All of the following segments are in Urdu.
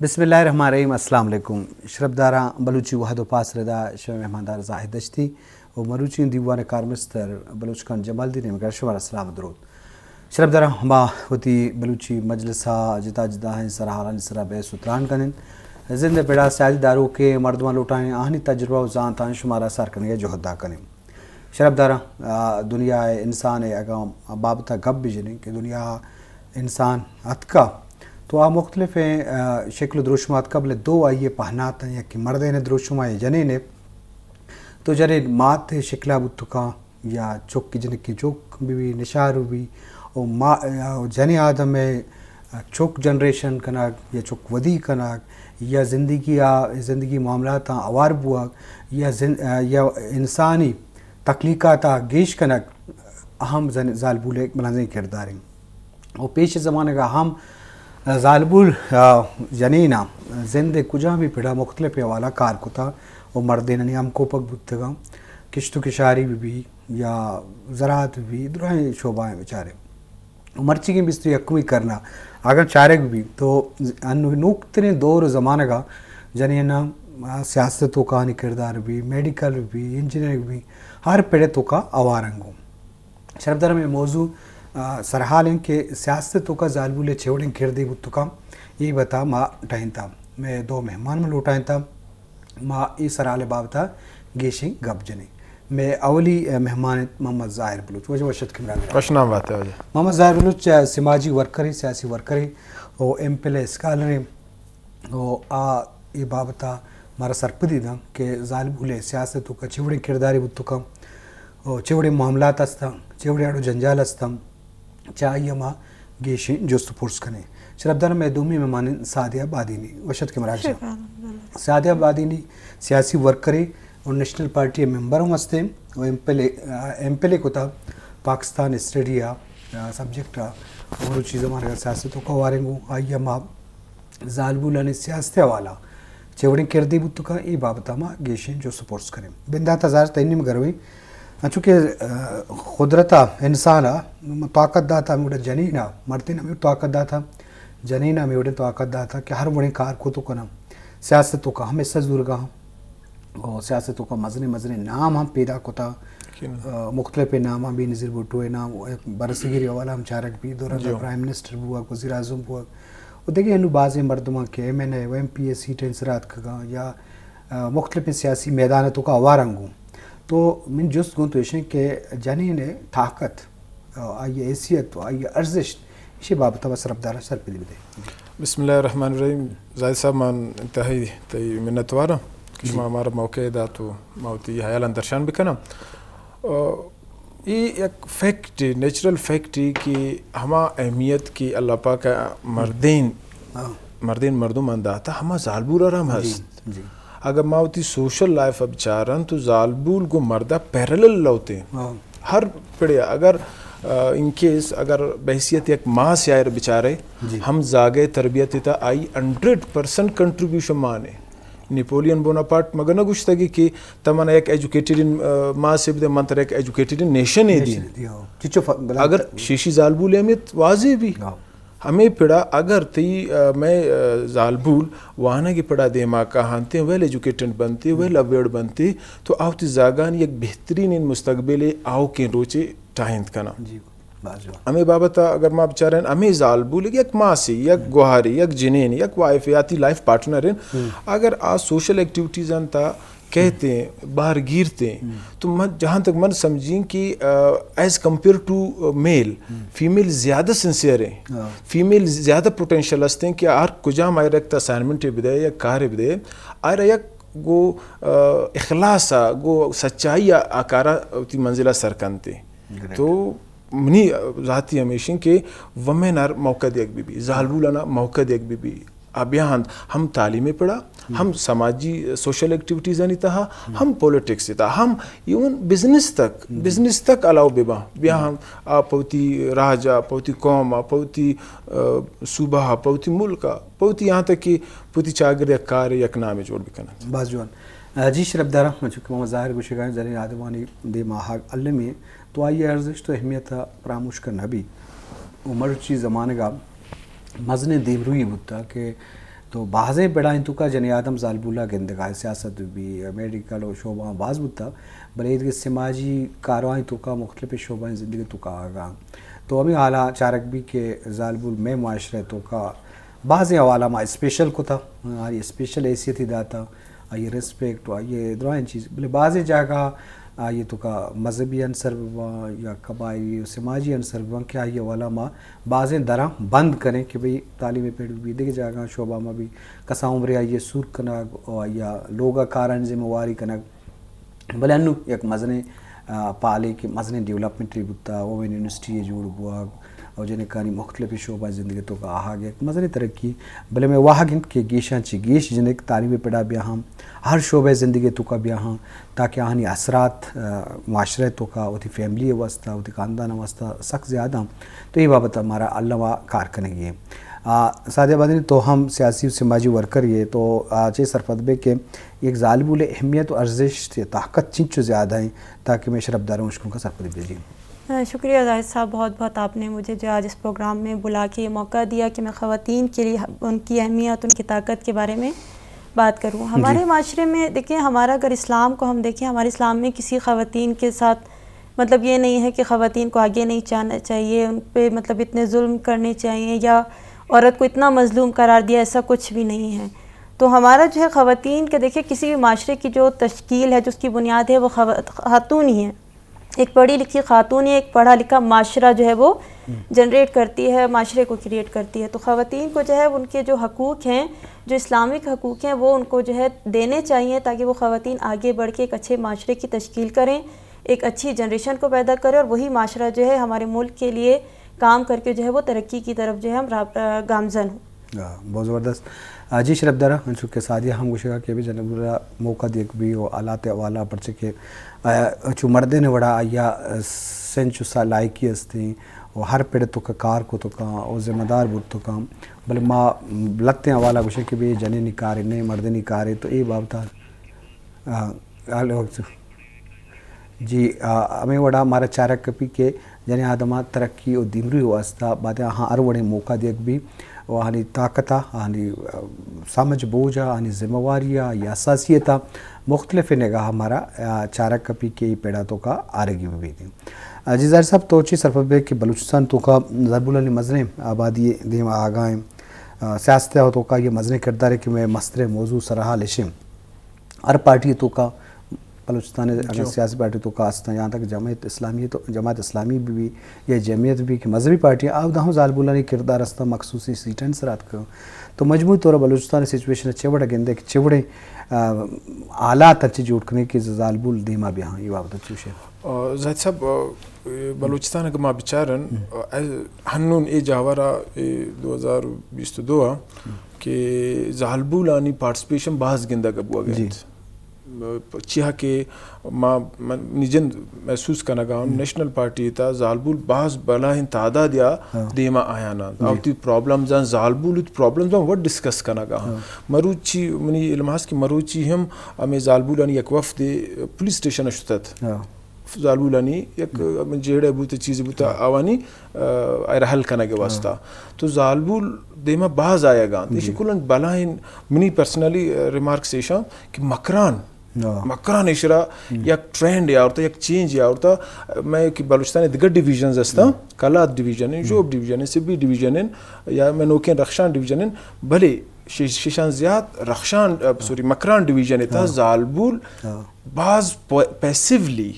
بسم اللہ الرحمن الرحیم. السلام علیکم. شربدارا بلوچی وحد و پاس ردا شو مهماندار زاهد دشتی و مروچی دیوان کارمستر بلوچکان جمال دین مگر شوار السلام درود. شربدارا ما ہوتی بلوچی مجلسا جتا جدا ہیں سرحالان سرا بے ستران کنن زندہ پیڑا سیاسی داروں کے مردمان لوٹائیں آہنی تجربہ و زانتان شمارا سار کنگے جو حدا کنن. شربدارا دنیا انسان اگام بابتا گب بجنیں کہ دنیا انسان اتکا تو آ مختلف شکل و دروشمات قبل دو آئیے پہنات ہیں کہ مردین دروشمہ جنین تو جنین مات شکلہ بتکا یا چوک کی جنک کی چوک بھی نشار بھی اور جنی آدم چوک جنریشن کناک یا چوک ودی کناک یا زندگی معاملات اوار بوا یا انسانی تخلیقات گیش کناک اہم ظالبول ملازم کردار ہیں. اور پیش زمانے کا اہم ظالبول جنینا زندے کجا بھی پڑا مختلف حوالہ کار کو تھا وہ مردین ہم کوپک بتگا کشت و کشاری بھی یا زراعت بھی درائیں شعبہ ہیں بیچارے مرچی کی بستری اکوی کرنا اگر چارے بھی تو نوکتنے دور زمانہ کا جنینا سیاستوں کا کردار بھی میڈیکل بھی انجینئرنگ بھی ہر پیڑے تو کا آوارنگوں. شربدر میں موضوع سرحال ہیں کہ سیاستوں کا ظالبول چھوڑیں کردی بتکا یہ بتا ما ٹائن تھا میں دو مہمان میں لوٹائیں تھا ما ای سرحال بابتا گیشیں گب جنے میں اولی مہمان محمد ظاہر بلوچ وجہ وشد کمران خوش نام بات ہے. محمد ظاہر بلوچ سماجی ورکر سیاسی ورکر اور ایم پی ایل اسکالر اور یہ بابتا ہمارا سرپدی تھا کہ ظالبول سیاستوں کا چھوڑیں کرداری بتکا اور چھوڑے معاملات استا چھوڑے آڑو جنجال استا چاہیے ماں گیشیں جوست پرس کنے. شربدار میں دومی مہمان سعدیہ بادینی وشد کے مراج سعدیہ بادینی سیاسی ورکرے اور نیشنل پارٹی ممبروں ہستے اور ایم پی ایل کو تھا پاکستان اسٹیڈیا سبجیکٹ اور چیز ہمارے سیاستوں کا وارنگوں آئیے ماں ظالبول نے سیاست والا چوڑیں کردی بتو کا یہ بابتا ماں گیشیں جو سپورٹس کریں بندہ تزار تینی میں گروئی چونکہ قدرتا انسانا طاقت داتا میں جنینا مرتینا میں طاقت داتا جنینا میں طاقت داتا کہ ہر بڑے کار کو تو کنا سیاستوں کا ہم حصہ ضرور گا اور سیاستوں کا مزنے نام ہم پیدا کوتا مختلف نام بھی نظر بھٹو نام برصغیر والا ہم چارک بھی دورہ پرائم منسٹر بوا وزیر اعظم بوا وہ دیکھیں انو بعض مردمہ کے M N A M P S seat انصرات کا یا مختلف سیاسی میدانتوں کا وارنگوں تو من جست گون تو ایشیں کہ جنین طاقت آئیے حیثیت آئیے ارزش اسی بابتا بس ربدارہ سر پہ دے. بسم اللہ الرحمن الرحیم. زاہد صاحب مان انتہائی تی منتوارا کہ شما ہمارا موقع دا تو موتی حیال اندرشان بکنا. یہ ایک فیکٹ نیچرل فیکٹ کہ ہما اہمیت کی اللہ پاک مردین مردم انداتا ہما ظالبول رحم ہست اگر ماوتی سوشل لائف اب چارن تو ظالبول کو مردہ پیرلل لوتے ہر پڑے اگر ان کیس اگر بحثیت ایک ماں سے آئے بچارے ہم زاگے تربیت تا آئی 100% کنٹریبیوشن مانے نیپولین بوناپارٹ مگر نہ گشتگی کہ تمنا ایک ایجوکیٹڈ ماں سے بدے منتر ایک ایجوکیٹڈ نیشن ہے دی اگر شیشی ظالبول اہمیت واضح بھی ہمیں پڑا اگر تی میں ظالبول وانا کی پڑا دے ماں کا ہانتے ویل ایجوکیٹڈ بنتے ویل اویئرڈ بنتے تو آوتی زاگان یک بہترین ان مستقبل آو کے روچے ٹائند کنا ہمیں بابتا اگر ماں بچارین ہمیں ظالبول یک ماں سی یک گوہاری یک جنین یک وائفیاتی لائف پارٹنر ہیں اگر آ سوشل ایکٹیویٹیز انتا کہتے ہیں باہر گیرتے ہیں تو جہاں تک من سمجھیں کہ as compare to male female زیادہ سنسیئر ہیں فیمیل زیادہ پوٹینشل ہستے ہیں کہ آر کجا مائر ایک اسائنمنٹ بدے یا کار بدے آر یک گو اخلاصا گو سچائی آکارا تی منزلہ سرکنتے تو منی ذاتی ہمیشہ کہ ومن آر موقع دیکھ بھی ظالبولانا موقع دیکھ بھی اب یہاں ہم تعلیمیں پڑھا ہم سماجی سوشل ایکٹیویٹیز نہیں تھا ہم پولیٹکس تھا ہم ایون بزنس تک الاؤ بیبا بیا ہم پوتی راجا پوتی قوم پوتی صوبہ پوتی ملک پوتی یہاں تک کہ پوتی چاگر یا کار یک نام جوڑ بھی کرنا باز جوان جی شربدارہ چونکہ محمد ظاہر گوشگاہ زرین آدمانی دے ماہاگ علمی تو آئیے ارزش تو اہمیت پراموش کرنا بھی عمر چی زمانے کا مزن دیم روی بودتا کہ تو بعضیں بڑائیں تو کا جنی آدم زالبولا کے اندگاہ سیاست بھی میڈیکل و شعبہ بعض بتا بلے کے سماجی کاروائیں تو کا مختلف شعبہ زندگی تو کا آگاہ تو ہمیں اعلیٰ چارک بھی کہ زالبول میں معاشرے تو کا بعض حوالہ میں اسپیشل کو تھا یہ اسپیشل حیثیت ہی داتا یہ رسپیکٹ یہ درائیں چیز بلے بعض جگہ یہ تو کا مذہبی عنصر ہوا یا قبائلی سماجی عنصر ہوا کیا یہ والا ماں بعضیں درا بند کریں کہ بھئی تعلیم پیڑ بھی دیکھ جگہ شعبہ میں بھی کسا عمر یہ سور کنگ یا لوگا کارن ذمہ واری کنگ بلے انو یک مزنے پالے کہ مزنے ڈیولپمنٹ بتا اوون یونیورسٹی جوڑ ہوا اور جنہیں کہانی مختلف شعبہ زندگی تو کا آہا گیا مزنے ترقی بلے میں واہ گن کے گیشاں چی گیش جنہیں تعلیم پیڑا بھی ہم ہر شعبہ زندگی تو کا بھی ہاں تاکہ آہنی اثرات معاشرے تو کا وہ تھی فیملی واسطہ وہ تھی خاندان واسطہ سخت زیادہ تو یہ بابت ہمارا اللہ کار کرنے گی سادہ بادنی تو ہم سیاسی و سماجی ورکر یہ تو چاہیے سرفدبے کے ایک ظالبول اہمیت و ارزش طاقت چنچو زیادہ ہیں تاکہ میں شرفداروں مشکلوں کا سرفدی بھیجی. شکریہ زاہد صاحب بہت بہت آپ نے مجھے جو آج اس پروگرام میں بلا کے یہ موقع دیا کہ میں خواتین کے لیے ان کی اہمیت ان کی طاقت کے بارے میں بات کروں. ہمارے معاشرے میں دیکھیں ہمارا اگر اسلام کو ہم دیکھیں ہمارے اسلام میں کسی خواتین کے ساتھ مطلب یہ نہیں ہے کہ خواتین کو آگے نہیں جانا چاہیے ان پہ مطلب اتنے ظلم کرنے چاہیے یا عورت کو اتنا مظلوم قرار دیا ایسا کچھ بھی نہیں ہے. تو ہمارا جو ہے خواتین کے دیکھیں کسی بھی معاشرے کی جو تشکیل ہے جو اس کی بنیاد ہے وہ خاتون ہی ہے. ایک پڑھی لکھی خاتون ایک پڑھا لکھا معاشرہ جو ہے وہ جنریٹ کرتی ہے معاشرے کو کریٹ کرتی ہے. تو خواتین کو جو ہے ان کے جو حقوق ہیں جو اسلامک حقوق ہیں وہ ان کو جو ہے دینے چاہیے تاکہ وہ خواتین آگے بڑھ کے ایک اچھے معاشرے کی تشکیل کریں ایک اچھی جنریشن کو پیدا کریں اور وہی معاشرہ جو ہے ہمارے ملک کے لیے کام کر کے جو ہے وہ ترقی کی طرف جو ہے ہم گامزن ہوں. بہت زبردست. جی شرف دارا چونکہ سادیہ ہم گوشگا کہ بھی جناب موقع دیکھ بھی وہ آلات والا پرچے کے چو مردے نے بڑا یا سنچو سا لائکی ہستے وہ ہر پیڑ تو کا کار کو تو کا وہ ذمہ دار بود تو کا بلے ماں لتے والا گوشے کہ بھی جنے نکارے نہیں مردے نکارے تو یہ بابتا جی ہمیں وڑا ہمارا چارک کپی کے جنے آدمات ترقی اور دیمری واسطہ باتیں ہاں ہر وڑے موقع دیکھ بھی وہ آنی طاقتہ آنی سمجھ بوجھا آنی ذمہ واریہ یا اساسیتہ مختلف نگاہ ہمارا چارک کپی کے پیڑاتوں کا آرگی میں بھی تھی. جی ظاہر صاحب توچی سرفبے کہ بلوچستان تو کا ضرب علی مزنے آبادی دیم آگاہیں سیاست تو کا یہ مزنے کردار ہے کہ میں مستر موضوع سرحا لشم ہر پارٹی تو کا بلوچستان اگر سیاسی پارٹی تو کا آستا یہاں تک جماعت اسلامی بھی یا جمعیت بھی کہ مذہبی پارٹیاں آپ دہوں ظالبولانی کردار استا مخصوصی سیٹن سرات کرو تو مجموعی طور بلوچستان سچویشن چوڑا گندے کہ چوڑے آلات اچھے جوڑ کرنے کی ظالبول دیما بھی ہاں یہ بابت چوشے. زاہد صاحب بلوچستان اگر ماں بچارن ہنون اے جاورا 2022 کہ ظالبولانی پارٹسپیشن بعض گندہ گبوا گیا چیہا کہ ماں نجن محسوس کرنا گاؤں نیشنل پارٹی تا ظالبول بعض بلاہن تعداد یا دیما آیانا او تی پرابلمز ہیں ظالبول پرابلمز ہیں وہ ڈسکس کرنا گاؤں مروچی منی علماس کی مروچی ہم ہمیں ظالبولانی یک وفد پولیس اسٹیشن اشتت ظالبولانی یک جیڑے بوتے چیزیں بوتا آوانی رحل کرنا کے واسطہ تو ظالبول دیما بعض آیا گاں دیشی کلن بلاہن منی پرسنلی ریمارکس ایشاں کہ مکران اشرا یک ٹرینڈ یا ہوتا یک چینج یا ہوتا میں کہ بلوچستان دیگر ڈیویژنز ہستا کلات ڈیویژن ہیں جوب ڈیویژن ہیں سبی ڈیویژن ہیں یا میں نوکین رخشان ڈیویژن ہیں بھلے شیشان زیاد رخشان مکران ڈیویژن ہے تا ظالبول بعض پیسیولی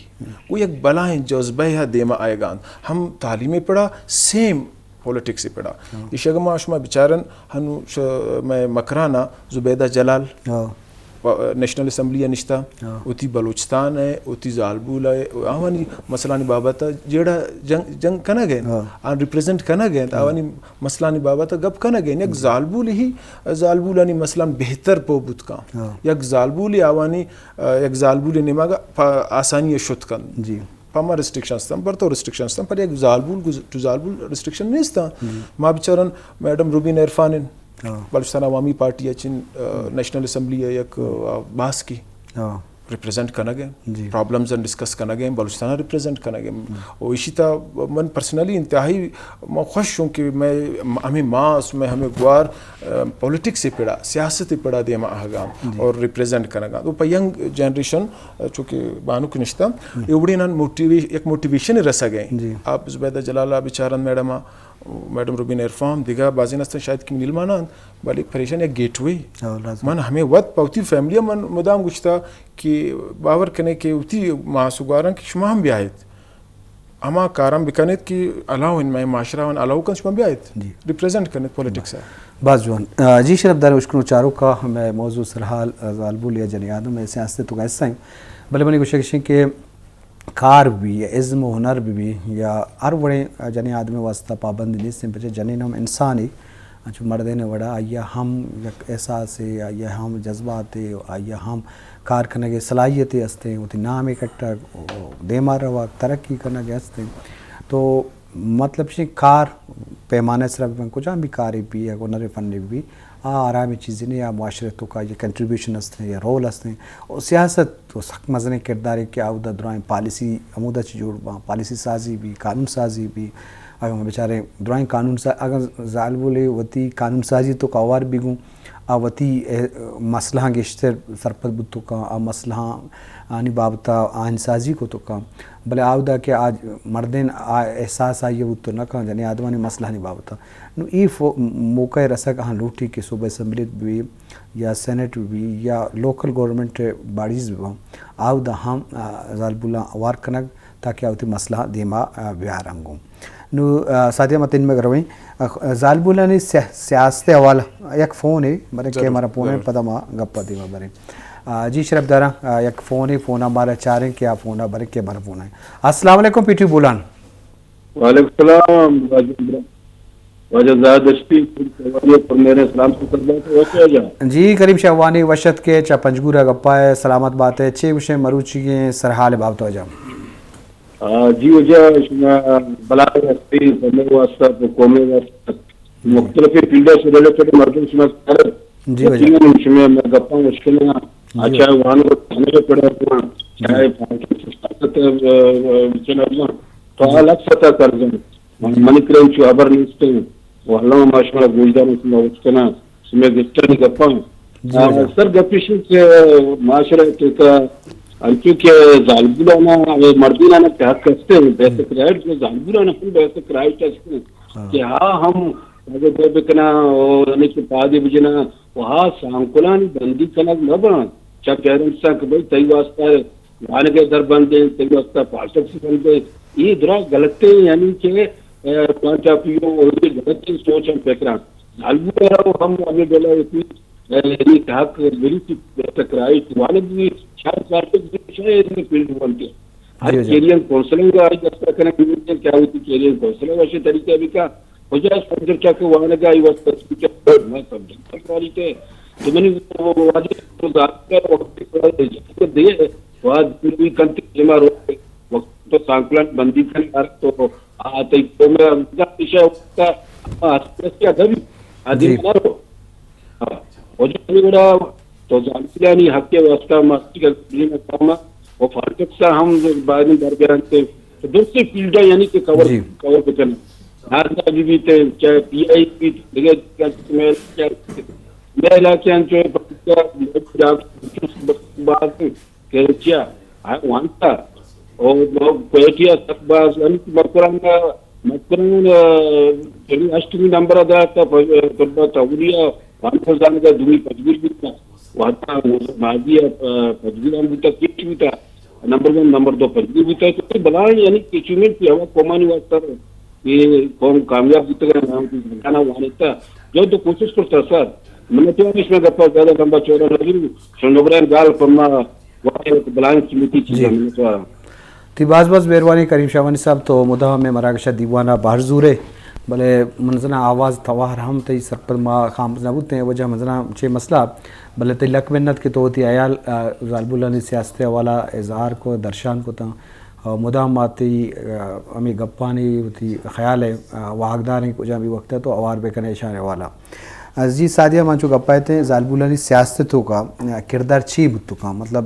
وہ یک بلاہن جذبہ دیما آئے گان ہم تعلیمیں پڑھا سیم پولیٹکس سے پڑھا یہ شگما شما بچارن ہنو میں مکرانا زبیدہ جلال نیشنل اسمبلی نشتا اوتی بلوچستان ہے اوتی ظالبول ہے آوانی مسئلانی بابتا جیڑا جنگ کنا گئے آن ریپریزنٹ کنا گئے آوانی مسئلانی بابتا گب کنا گئے یک ظالبول ہی ظالبولانی مسئلان بہتر پوبت کا یک ظالبولی آوانی یک ظالبولی نماغا آسانی شد کن جی پاما ریسٹرکشنز تھا پر تو ریسٹرکشنز تھا پر یک ظالبول تو ظالبول ریسٹرکشن نہیں تھا ماں بچارن میڈم روبین عرفانن بلوچستان عوامی پارٹی اچن نیشنل اسمبلی ہے یک باس کی ریپریزنٹ کرنا گئے پرابلمز ڈسکس کرنا گئے بلوچستان ریپریزنٹ کرنا گئے اور اسی طرح من پرسنلی انتہائی میں خوش ہوں کہ میں ہمیں ماس میں ہمیں گوار پولیٹکس سے پڑا سیاست پڑا دے میں آگام اور ریپریزنٹ کرنا گا تو پہ ینگ جنریشن چونکہ بانو کی نشتہ یہ بڑی ایک موٹیویشن رسا گئے آپ زبیدہ جلالہ بیچارن میڈم روبین عرفان دیگا بازی نستن شاید کہ نیلمانان بل ایک پریشان ایک گیٹ وے من ہمیں وقت پوتی فیملی من مدام گشتا کہ باور کرنے کے اتی ماسوگارن کہ شما ہم بھی آئیت اما کارم بکنیت کہ علاو ان میں معاشرہ ان علاو کن شما بھی آئیت ریپریزنٹ کرنے پولیٹکس ہے باز جوان جی شرف دار اشکنو چاروں کا ہمیں موضوع سرحال ظالبول یا جنی آدم میں سیاست تو گیسا ہیں بلے منی گوشکشیں کہ کار بھی یا عزم و ہنر بھی یا ہر بڑے جنی آدمی واسطہ پابندی نہیں سے بچے جنی نام انسانی جو مردے نے وڑا آیا ہم احساس ہے آیا ہم جذبات ہے آیا ہم کار کرنے کے صلاحیتیں ہستے ہیں وہ نام اکٹھا دے مارا ہوا ترقی کرنا کے ہستے ہیں تو مطلب سے کار پیمانے صرف میں کچھ بھی کاری بھی یا ہنر فن بھی آرامی چیزیں نہیں یا معاشرتوں کا یہ کنٹریبیوشن ہستے ہیں یا رول ہستے ہیں اور سیاست تو سخت مزنے کردار ہے کہ آؤدہ درائیں پالیسی عمودہ چی جوڑ با پالیسی سازی بھی قانون سازی بھی اگر ہم بیچارے درائیں قانون سازی اگر ظالب بولے وتی قانون سازی تو کاوار بھی گوں وتی مسئلہ گشتر سرپت بتو کا مسئلہ آنی بابتا آہن سازی کو تو کام بلے آؤدہ کہ آج مردین احساس آئیے وہ تو نہ کہاں جنی آدمانی مسئلہ نہیں بابتا نو ای موقع رسا کہاں لوٹی کہ صوبہ اسمبلی بھی یا سینٹ بھی یا لوکل گورنمنٹ باڈیز بھی آؤدہ ہم ظالب اللہ اوار کنگ تاکہ آؤتی مسئلہ دیما بیارنگوں نو ساتھیہ متن میں گرویں ظالب اللہ نے سیاست حوالہ یک فون ہے برے کہ ہمارا فون ہے پتہ ماں گپا دیما برے جی شرف دارا یک فون ہے فون ہمارا چاہ رہے ہیں کیا فون ہے برے کہ بھر فون ہے السلام علیکم پی ٹی بولان وعلیکم السلام واجہ زادشتی پر میرے سلام سے خدمت وشہ جا جی کریم شہوانی وشت کے چا پنجگورہ گپا ہے سلامت بات ہے چھ وشے مروچی کے سرحال باب تو جا جی وجہ بلائے رستی پرنے واسطہ قومی واسطہ مختلف فیلڈوں سے ریلیٹڈ مردم سمجھ جی وجہ میں گپا مشکل ہیں چاہے وہاں کو کھانے پڑے ہوا چاہے سیاست چنابیاں تو الگ سطح کر دیں منی کریں چو عبر نیستے ہیں وہ اللہ ماشمالہ گوجدان اسمہ وچکنا اسمیں گفٹانی گپا سر گپیشن سے معاشرہ کا کیونکہ ظالبولانا مردینانا کے حق کرتے ہیں بیسک رائٹ جو ظالبولانا ہم بیسک رائٹ کرتے ہیں کہ ہاں ہم اگر دے بکنا یعنی کہ پادی بجنا وہاں سانکلانی بندی کنگ نہ بنا چاہ پیرنٹس کہ بھائی تی واسطہ وہاں کے در بندے تی واسطہ پاسک سے بندے یہ درہ غلطیں یعنی کہ پانچ آپیوں غلطیں سوچ ہم پیکران ظالبولانا ہم ابھی بیلا ہوتی یعنی کہ حق میری سی بیسک رائٹ وہاں بھی شاید پاسک بھی شاید فیلڈ بنتے ہر کیرین کونسلنگ آئی جس طرح کرنے کیا ہوتی کیرین کونسلنگ ویسے طریقے بھی کا وجہ سبجیکٹ چاہ کے وہاں لگا ہی وقت سبجیکٹ میں سبجیکٹ تکراری تھے تو میں نے واجب تو ذات کا وقت دے وہاں بھی کنتی جمع روکے وقت تو سانکلان بندی کرنے آر تو آتے تو میں امدہ پیشہ وقت کا آسپریس کیا دھبی آدھی نہ رو وجہ بھی بڑا تو ظالبیانی حق کے واسطہ ماسٹی کا قبلی میں کاما وہ فارکت سا ہم بعد میں دربیان تھے تو دوسری فیلڈا یعنی کہ کور بکنے نارتا بھی تھے چاہے پی آئی بھی تھے میں علاقے انچوئے بات کہچیا وانتا اور کوئٹیا سب باز مقرآن جنی اشتمی نمبر ادا تھا قربہ تاولیا وان فرزان کا دنی پجگیر بھی تھا وہاں مادیہ پجگیر بھی تھا کیٹ بھی تھا نمبر 1 نمبر 2 پجگیر بھی تھا تو بلائیں یعنی اچیومنٹ کی ہوا قومانی واسطہ یہ قوم کامیاب جیتے گئے جانا وہاں تھا جو تو کوشش کرتا سر میں نے تو اس میں گپا زیادہ لمبا چوڑا لگی سنوبرین گال پرما وہاں بلائیں سمیتی چیزیں میں تو تی باز بیروانی کریم شاہوانی صاحب تو مدہ میں مراکشہ دیوانا باہر زورے بلے منزنا آواز تواہر ہم تی سرپر ما خام نبوتے ہیں وجہ منزنا چھ مسئلہ بلے تی لک منت کے تو ہوتی آیال ظالب اللہ نے سیاست والا اظہار کو درشان کو تا مداماتی ہمیں گپانی ہوتی خیال ہے واقدار ہیں کچھ بھی وقت ہے تو اوار بے کنے اشارے والا جی سادیہ مانچو گپائے تھے ظالب اللہ نے سیاستوں کا کردار چی بتو کا مطلب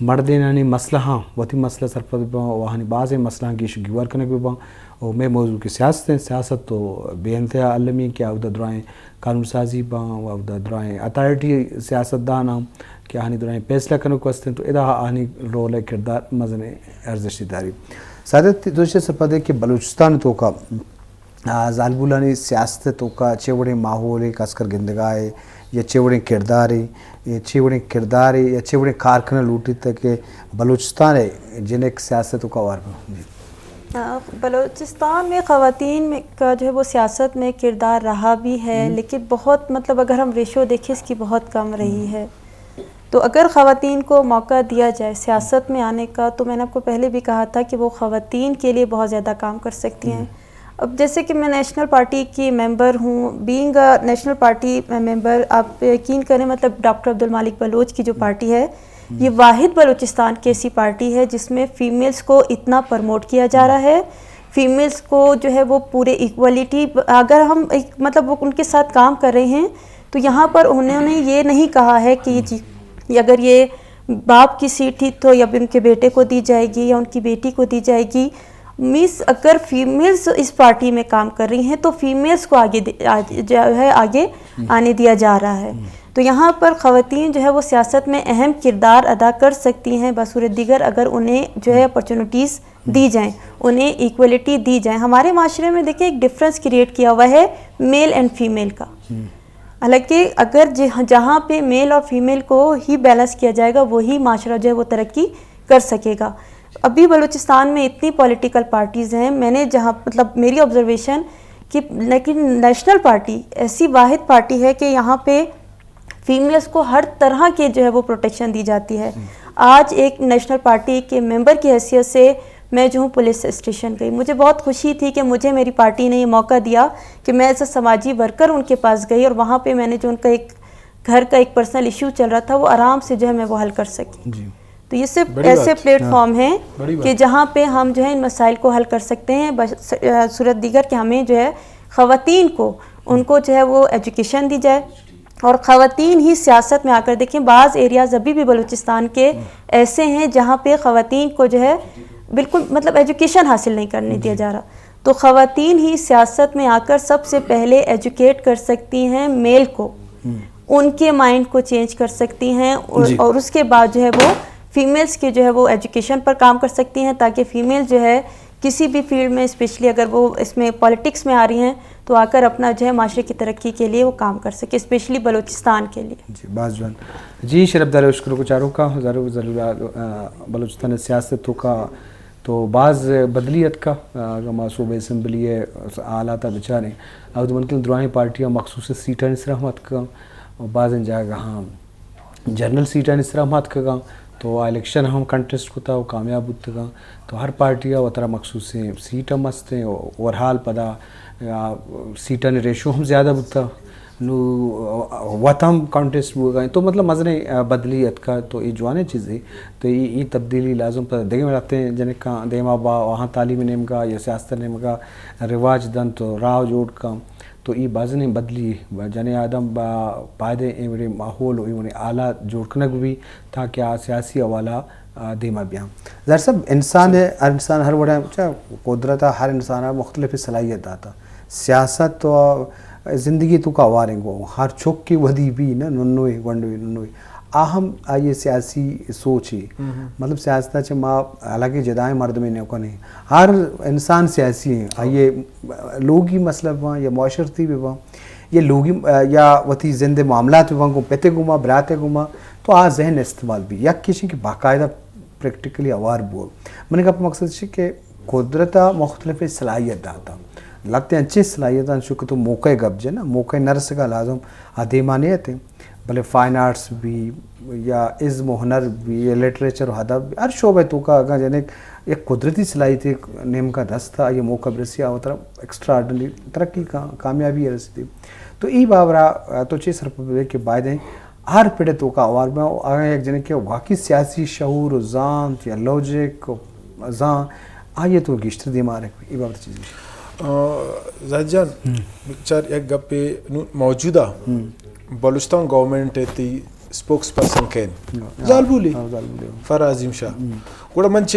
مردینانی مسئلہ ہاں وتی مسئلہ سرپد وہانی بعض مسئلہ کی شگیور کنک بھی اور میں موضوع کی سیاست تو بے انتہا علمی کیا ادھر درائیں قانون سازی و ادھر درائیں اتھارٹی سیاست دان کہ آہنی درائیں فیصلہ کنک وستے تو ادا آہنی رول کردار مزن ارزشی داری سادت دوشے سرپد کہ بلوچستان تو کا زالبولانی سیاست تو کا چوڑے ماحول کسکر گندگائے یا چوڑے کردار یا چوڑے کارخانہ لوٹی تک بلوچستان ہے جن ایک سیاست کا وار بلوچستان میں خواتین کا جو ہے وہ سیاست میں کردار رہا بھی ہے لیکن بہت مطلب اگر ہم ریشو دیکھیں اس کی بہت کم رہی ہے. تو اگر خواتین کو موقع دیا جائے سیاست میں آنے کا تو میں نے آپ کو پہلے بھی کہا تھا کہ وہ خواتین کے لیے بہت زیادہ کام کر سکتی ہیں. اب جیسے کہ میں نیشنل پارٹی کی ممبر ہوں, بینگ نیشنل پارٹی ممبر, آپ یقین کریں مطلب ڈاکٹر عبدالمالک بلوچ کی جو پارٹی ہے یہ واحد بلوچستان کی ایسی پارٹی ہے جس میں فیمیلز کو اتنا پرموٹ کیا جا رہا ہے, فیمیلز کو جو ہے وہ پورے ایکولیٹی, اگر ہم مطلب وہ ان کے ساتھ کام کر رہے ہیں تو یہاں پر انہوں نے یہ نہیں کہا ہے کہ اگر یہ باپ کی سیٹ تھی تو یا ان کے بیٹے کو دی جائے گی یا ان کی بیٹی کو دی جائے گی. میس اگر فیمیلز اس پارٹی میں کام کر رہی ہیں تو فیمیلز کو آگے آنے دیا جا رہا ہے. تو یہاں پر خواتین جو ہے وہ سیاست میں اہم کردار ادا کر سکتی ہیں بصورت دیگر اگر انہیں جو ہے اپرچونٹیز دی جائیں, انہیں ایکولیٹی دی جائیں. ہمارے معاشرے میں دیکھیں ایک ڈفرینس کریٹ کیا ہوا ہے میل اینڈ فیمیل کا, حالانکہ اگر جہاں پہ میل اور فیمیل کو ہی بیلنس کیا جائے گا وہی معاشرہ جو ہے وہ ترقی کر سکے گا. ابھی بلوچستان میں اتنی پولیٹیکل پارٹیز ہیں, میں نے جہاں مطلب میری آبزرویشن کہ لیکن نیشنل پارٹی ایسی واحد پارٹی ہے کہ یہاں پہ فیمیلز کو ہر طرح کے جو ہے وہ پروٹیکشن دی جاتی ہے. آج ایک نیشنل پارٹی کے ممبر کی حیثیت سے میں جو ہوں پولیس اسٹیشن گئی, مجھے بہت خوشی تھی کہ مجھے میری پارٹی نے یہ موقع دیا کہ میں ایز اے سماجی ورکر ان کے پاس گئی اور وہاں پہ میں نے جو ان کا ایک گھر کا ایک پرسنل ایشو چل رہا تھا وہ آرام سے جو ہے میں وہ حل کر سکی. تو یہ صرف ایسے پلیٹ فارم ہیں کہ جہاں پہ ہم جو ہے ان مسائل کو حل کر سکتے ہیں صورت دیگر کہ ہمیں جو ہے خواتین کو ان کو جو ہے وہ ایجوکیشن دی جائے اور خواتین ہی سیاست میں آ کر دیکھیں. بعض ایریاز ابھی بھی بلوچستان کے ایسے ہیں جہاں پہ خواتین کو جو ہے بالکل مطلب ایجوکیشن حاصل نہیں کرنے دیا جا رہا. تو خواتین ہی سیاست میں آ کر سب سے پہلے ایجوکیٹ کر سکتی ہیں میل کو, ان کے مائنڈ کو چینج کر سکتی ہیں اور اس کے بعد جو ہے وہ فیمیلز کے جو ہے وہ ایجوکیشن پر کام کر سکتی ہیں تاکہ فیمیل جو ہے کسی بھی فیلڈ میں اسپیشلی اگر وہ اس میں پالیٹکس میں آ رہی ہیں تو آ کر اپنا جو ہے معاشرے کی ترقی کے لیے وہ کام کر سکے, اسپیشلی بلوچستان کے لیے. جی باز جان جی شرف دار شکر گزاروں کا ضرور بلوچستان سیاست کا تو بعض بدلیت کا صوبہ اسمبلی اعلیٰ تا بچارے اب ممکن درائیں پارٹیاں مخصوص سیٹیں اس رحمت کا اور بعض جگہ ہاں جنرل سیٹیں اس رحمت کا تو الیکشن ہم کنٹیسٹ کو تھا وہ کامیاب ہوتا گا تو ہر پارٹیاں وہ طرح مخصوص سیٹیں مست ہیں اور حال پدا سیٹیں ریشو ہم زیادہ بتا نو وطم کانٹیسٹ ہو گئے تو مطلب مزن بدلیت کا تو یہ جوانے چیزیں تو یہ تبدیلی لازم پر دیکھیں میں رکھتے ہیں جن کا دیما با وہاں تعلیم نیم کا یا سیاست نیم کا رواج دن تو راو جوڑ کا تو یہ بازن بدلی جن آدم با پائدے میرے ماحول اعلیٰ جوڑ کنک بھی تھا کہ سیاسی حوالہ دیما بیاں. ظاہر صاحب انسان ہے, ہر انسان ہر بڑا قدرت ہر انسان مختلف صلاحیت آتا سیاست تو زندگی تو کا واریں گو ہر چھوک کی ودی بھی نا ننوئی ونڈوئی ننوئی اہم آئیے سیاسی سوچ ہی مطلب سیاست چ ماں حالانکہ جدائیں مرد میں نہیں کو نہیں ہر انسان سیاسی ہیں آئیے لوگی مسئلہ وہاں یا معاشرتی بھی وہاں یہ لوگی یا وتی زندہ معاملات بھی وہاں کو پیتے گما براتے گما تو آ ذہن استعمال بھی یا کسی کی باقاعدہ پریکٹیکلی اوار بول میں نے کہا مقصد ہے کہ قدرت مختلف صلاحیت داتا لگتے ہیں اچھی صلاحیت شکر تو موقع گب جو ہے نا موقع نرس کا لازم آدیمانیت ہیں بھلے فائن آرٹس بھی یا عزم و ہنر بھی یا لٹریچر و ادب بھی ہر شعبہ تو کا اگر جانے ایک قدرتی صلاحیت نیم کا دست تھا یہ موقع برسیا وہ طرف ایکسٹرا آرڈنری ترقی کا کامیابی رستی تو ای بابرا تو چیز سر کے بائدیں ہر پیڑے تو کا اوار میں آگے ایک جنے کہ واقعی سیاسی شعور و ذانت یا لوجک زان آئیے تو گشتر دیما رکھ ای بابر چیزیں زاہد جان چار ایک گپ موجودہ بلوچستان گورنمنٹ تی స్పోక్స్ పర్సన్ కేన్ జాల్బూలి ఫరాజిమ్ షా కూడా మంచి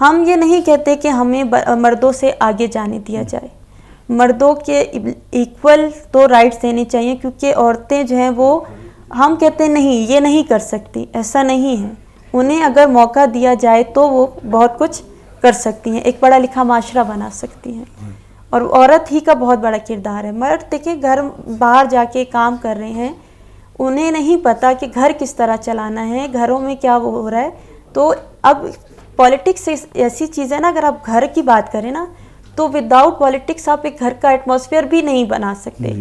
ہم یہ نہیں کہتے کہ ہمیں مردوں سے آگے جانے دیا جائے، مردوں کے ایکول تو رائٹس دینے چاہیے، کیونکہ عورتیں جو ہیں وہ ہم کہتے ہیں نہیں یہ نہیں کر سکتی، ایسا نہیں ہے، انہیں اگر موقع دیا جائے تو وہ بہت کچھ کر سکتی ہیں، ایک پڑھا لکھا معاشرہ بنا سکتی ہیں، اور عورت ہی کا بہت بڑا کردار ہے۔ مرد دیکھیں گھر باہر جا کے کام کر رہے ہیں، انہیں نہیں پتہ کہ گھر کس طرح چلانا ہے، گھروں میں کیا وہ ہو رہا ہے۔ تو اب پولیٹکس ایسی چیز ہے نا، اگر آپ گھر کی بات کریں نا تو وداؤٹ پولیٹکس آپ ایک گھر کا ایٹماسفیئر بھی نہیں بنا سکتے۔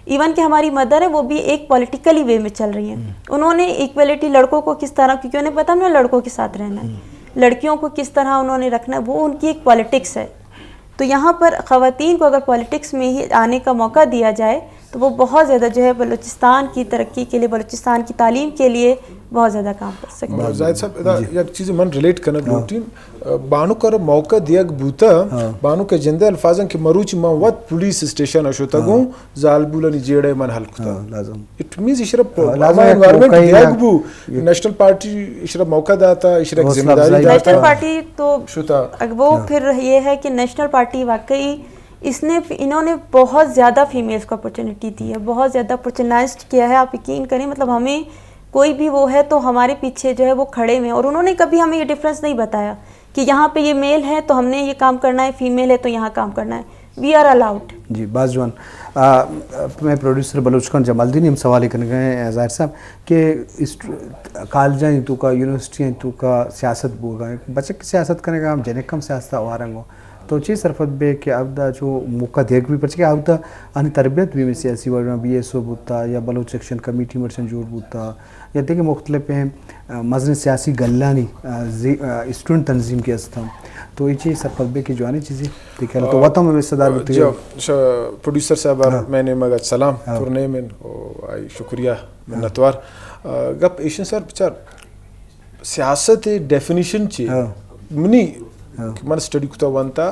ایون کہ ہماری مدر ہے وہ بھی ایک پولیٹیکلی وے میں چل رہی ہیں، انہوں نے ایکویلٹی لڑکوں کو کس طرح، کیونکہ انہیں پتہ نہیں لڑکوں کے ساتھ رہنا ہے، لڑکیوں کو کس طرح انہوں نے رکھنا ہے، وہ ان کی ایک پولیٹکس ہے۔ تو یہاں پر خواتین کو اگر پولیٹکس میں ہی آنے کا موقع دیا جائے تو وہ بہت زیادہ جو ہے بلوچستان کی ترقی کے لیے، بلوچستان کی تعلیم کے لیے بہت زیادہ کام کر سکتے ہیں۔ زاہد صاحب یک چیز من ریلیٹ کرنا لوٹین بانو کر موقع دیا بوتا بانو کے جندے الفاظن کہ مروچ من وات پولیس اسٹیشن اشوتا گوں زالبولانی جیڑے من حل کتا لازم اٹ مینز اشرف انوائرمنٹ دیا بو نیشنل پارٹی اشرف موقع داتا اشرف ذمہ داری داتا۔ نیشنل پارٹی تو وہ پھر یہ ہے کہ نیشنل پارٹی واقعی انہوں نے بہت زیادہ فیمیلز کو اپرچونٹی دی ہے، بہت زیادہ اپرچونائزڈ کیا ہے۔ آپ یقین کریں مطلب ہمیں کوئی بھی وہ ہے تو ہمارے پیچھے جو ہے وہ کھڑے ہوئے ہیں، اور انہوں نے کبھی ہمیں یہ ڈفرینس نہیں بتایا کہ یہاں پہ یہ میل ہے تو ہم نے یہ کام کرنا ہے، فیمیل ہے تو یہاں کام کرنا ہے، وی آر الاؤڈ۔ جی باز جوان میں پروڈیوسر بلوچ خان جمال الدین ہم سوال کرنے گئے ظاہر صاحب کہ کالجیں تو کا یونیورسٹیاں تو کا سیاست بو گئے بچے کی سیاست کرنے کا ہم جنے کم سیاست آوارنگو تو چیز صرفت بے کہ اب دا جو موقع دیکھ بھی پڑچے کہ اب دا آنی تربیت بھی میں سیاسی ورنہ بی ایس او بوتا یا بلوچ سیکشن کمیٹی مرچن جوڑ بوتا یا دیکھیں مختلف ہیں مزن سیاسی گلانی اسٹوڈنٹ تنظیم کی استھا تو یہ چیز صرفت بے کہ جو آنی چیزیں دیکھیں تو وطن میں صدار بوتے ہیں پروڈیوسر صاحب میں نے مگا سلام پرنے میں شکریہ منتوار گپ ایشن سر بچار سیاست ڈیفینیشن چی منی من اسٹڈی کتا وانتا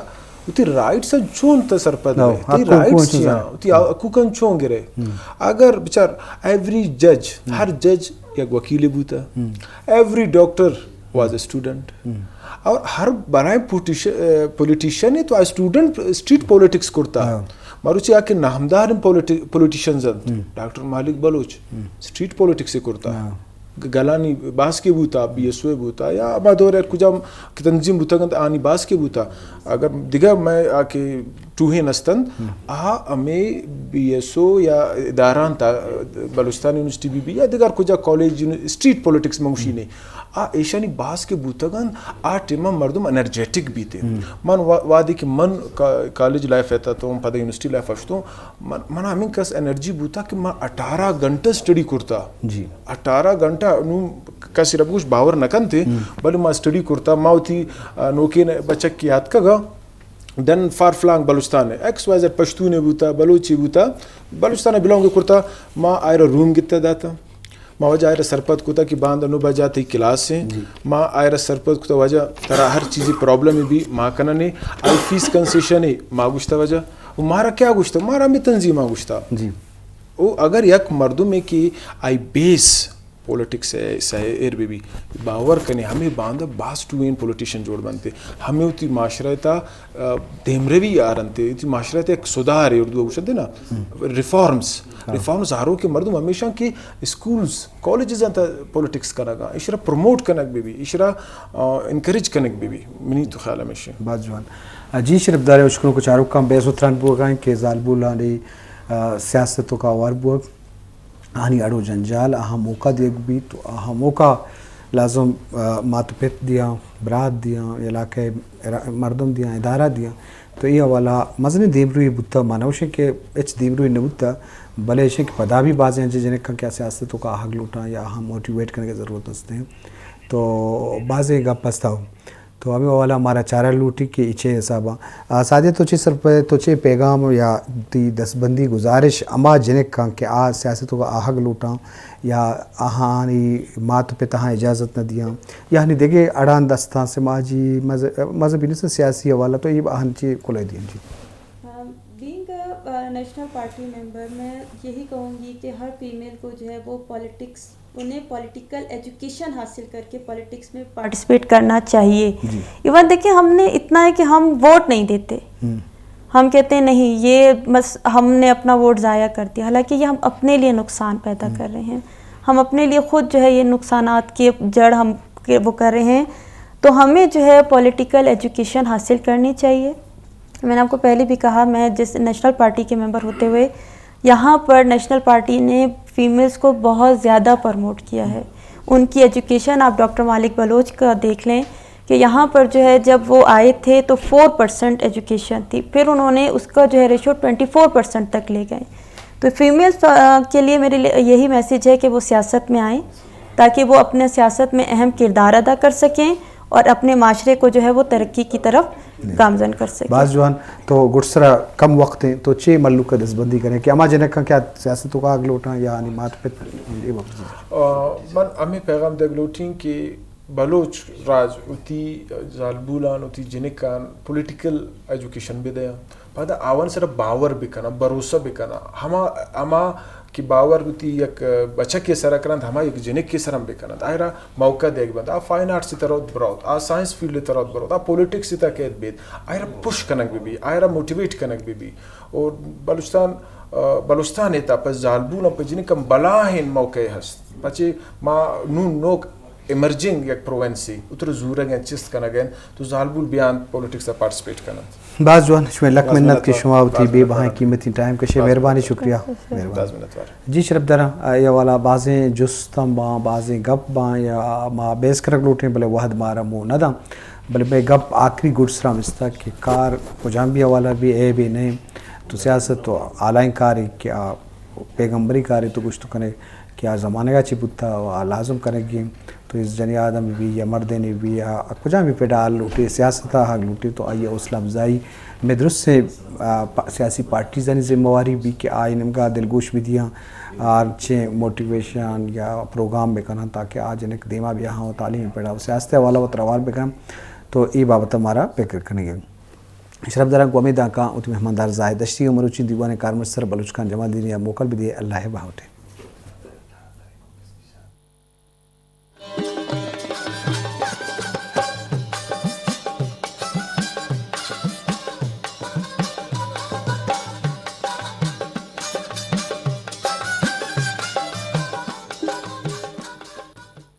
تی رائٹس چون تا سرپد ہے تی رائٹس چیاں تی حقوقاً چون گرے اگر بچار ایوری جج ہر جج یک وکیل بوتا every doctor was a student اور ہر برائے پولیٹیشن ہے تو اسٹوڈنٹ اسٹریٹ پولیٹکس کرتا ماروچی آکے نامدار پولیٹیشنز ڈاکٹر مالک بلوچ اسٹریٹ پولیٹکس سے کرتا گلانی باس کے بوتا بی ایس او بوتا یا اما دور کجا تنظیم بوتا گند آنی باس کے بوتا اگر دیگا میں آکے ٹوہے نستند ہمیں بی ایس او یا اداران تا بلوچستان یونیورسٹی بی یا دیگر کجا کالج اسٹریٹ پولیٹکس منگوشی نے ایشانی باس کے بوتا گند ٹیمہ مردم انرجیٹک بھی تھے من وادی کہ من کالج لائف ایتا تو پدا یونیورسٹی لائف اشتوں من ہمیں کس انرجی بوتا کہ من 18 گھنٹہ اسٹڈی کرتا 18 گھنٹہ کسی رب کچھ باور نکن تھے بلے میں اسٹڈی کرتا ماں تھی نوکے بچک کی یاد کا گا دن فار فلانگ بلوچستان ہے ایکس وائی زیڈ پشتونے بوتا بلوچی بوتا بلوچستان بلونگ کرتا ماں آئرہ روم گتا داتا ماں وجہ آئرہ سرپت کتا کہ باندھ انو بجاتی کلاس سے ماں آئرہ سرپت کتا وجہ ترہ ہر چیزی پرابلم بھی ماں کننے آئی فیس کنسیشن ہے ماں گوشتا وجہ مارا کیا گوشتا مارا میں تنظیم ماں گوشتا اگر یک مردوں میں کی آئی بیس پولیٹکس ہے سہر بھی باور کرنے ہمیں باندھا باس ٹو این پولیٹیشن جوڑ بنتے ہمیں اتی معاشرتا دیمروی آرنتے اتی معاشرتا ایک صدار ہے اردو گوشت ہے نا ریفارمز ہارو کے مردم ہمیشہ کے اسکولز کالجز انتا پولیٹکس کرنا گا اشرا پروموٹ کرنک بھی اشرا انکریج کرنک بھی منی تو خیال ہمیشہ بات جوان جی شرف دارے اشکنوں کو چاروں کام بیس و تران بوگائیں کہ ظالبو لانی سیاستوں کا وار بوگ آنی اڑو جنجال اہم موقع دیکھ بھی تو اہم موقع لازم ماتپت دیا برات دیا علاقے مردم دیا ادارہ دیا تو یہ حوالہ مزنی دیمروی بوتا مانوشے کہ اچ دیمروی نبوتا بلے شے کہ پدا بھی بازیں ہیں جنہیں کہا کیا سیاستوں کا حق لوٹا یا اہم موٹیویٹ کرنے کی ضرورت ہوتے ہیں تو بازیں گا پستا ہو تو ہمیں والا ہمارا چارہ لوٹی کے اچھے حسابہ سادے تو چھ سر پہ تو چھ پیغام یا تی دستبندی گزارش اما جنک کہاں کہ سیاستوں کا آہگ لوٹاں یا آہانی مات پہ تہاں اجازت نہ دیاں یا ہنی دیکھے اڑان دستان سے ماں جی مذہبی نہیں سے سیاسی حوالہ تو یہ آہن چی کھلے دیں جی being a نیشنل پارٹی ممبر میں یہی کہوں گی کہ ہر فیمیل کو جو ہے وہ انہیں پولیٹیکل ایجوکیشن حاصل کر کے پولیٹکس میں پارٹیسپیٹ کرنا چاہیے. ایون دیکھیں ہم نے اتنا ہے کہ ہم ووٹ نہیں دیتے, ہم کہتے ہیں نہیں یہ بس ہم نے اپنا ووٹ ضائع کر دیا, حالانکہ یہ ہم اپنے لیے نقصان پیدا کر رہے ہیں, ہم اپنے لیے خود جو ہے یہ نقصانات کی جڑ ہم وہ کر رہے ہیں. تو ہمیں جو ہے پولیٹیکل ایجوکیشن حاصل کرنی چاہیے. میں نے آپ کو پہلے بھی کہا, میں جس نیشنل پارٹی کے ممبر ہوتے ہوئے یہاں پر نیشنل پارٹی نے فیمیلز کو بہت زیادہ پروموٹ کیا ہے. ان کی ایجوکیشن آپ ڈاکٹر مالک بلوچ کا دیکھ لیں کہ یہاں پر جو ہے جب وہ آئے تھے تو 4% ایجوکیشن تھی, پھر انہوں نے اس کا جو ہے ریشو 24% تک لے گئے. تو فیمیلز کے لیے میرے لیے یہی میسیج ہے کہ وہ سیاست میں آئیں تاکہ وہ اپنے سیاست میں اہم کردار ادا کر سکیں اور اپنے معاشرے کو جو ہے وہ ترقی کی طرف گامزن کر سکیں. بعض جوان تو گٹسرا کم وقت ہیں تو چھ ملک کا دستبندی کریں کہ اما جنک کا کیا سیاستوں کا اگلوٹا یا نمات پہ من ہمیں پیغام دگلوٹیں کہ بلوچ راج اتی زالبولان اتی جنکان پولیٹیکل ایجوکیشن بھی دیا بعد آوان صرف باور بھی کنا بھروسہ بھی کنا ہما کہ باور ہوتی یک بچہ کے سر کرند ہما یک جنک کے سرم بھی کرند آئرہ موقع دیکھ بند آ فائن آرٹ سی طرح براؤت آ سائنس فیلڈ طرح براؤت آ پولیٹکس سی تاکید بید آئرہ پش کنک بھی آئرہ موٹیویٹ کنک بھی اور بلوچستان ایتا پس زالبون پا جنکم بلاہن موقع ہست پچے ما نون نوک ایمرجنگ یک پروونسی اتر زورہ گئن چست کنہ گئن تو زالبول بیان پولیٹکس تا پارٹیسپیٹ کنند. بعض جوان شما لک منت کے شما ہوتی بے بہائیں قیمتی ٹائم کشے مہربانی شکریہ. جی شرف درہ یا والا بعضیں جستم باں بعضیں گپ باں یا ما بیس کرک لوٹیں بلے وحد مارا مو ندا بلے بے گپ آخری گڈ سرام اس تک کہ کار کجام بھی والا بھی اے بھی نہیں تو سیاست تو اعلائیں کاری کیا پیغمبری کاری تو کچھ تو کنے کیا زمانے کا چپتا و لازم کرے گی تو اس جنی آدم بھی یا مردینی بھی یا کجا بھی پیڈال لوٹے سیاستہ حق لوٹے تو آئیے حوصلہ افزائی میں درست سے سیاسی پارٹیزانی ذمہ واری بھی کہ آئی نمگا دلگوش بھی دیا اچھے موٹیویشن یا پروگرام بھی کرنا تاکہ آج انہیں دیما بھی یہاں تعلیم پیڑا ہو سیاست والا و تروار بھی کرنا تو یہ بابت ہمارا فکر کرنے گے. شرف دران کو امید آقا اتو مہمان دار زاہد اشتی عمر اچین دیوان کارمر سر بلوچ خان جمال دینی موکل بھی دیے اللہ باہوٹے.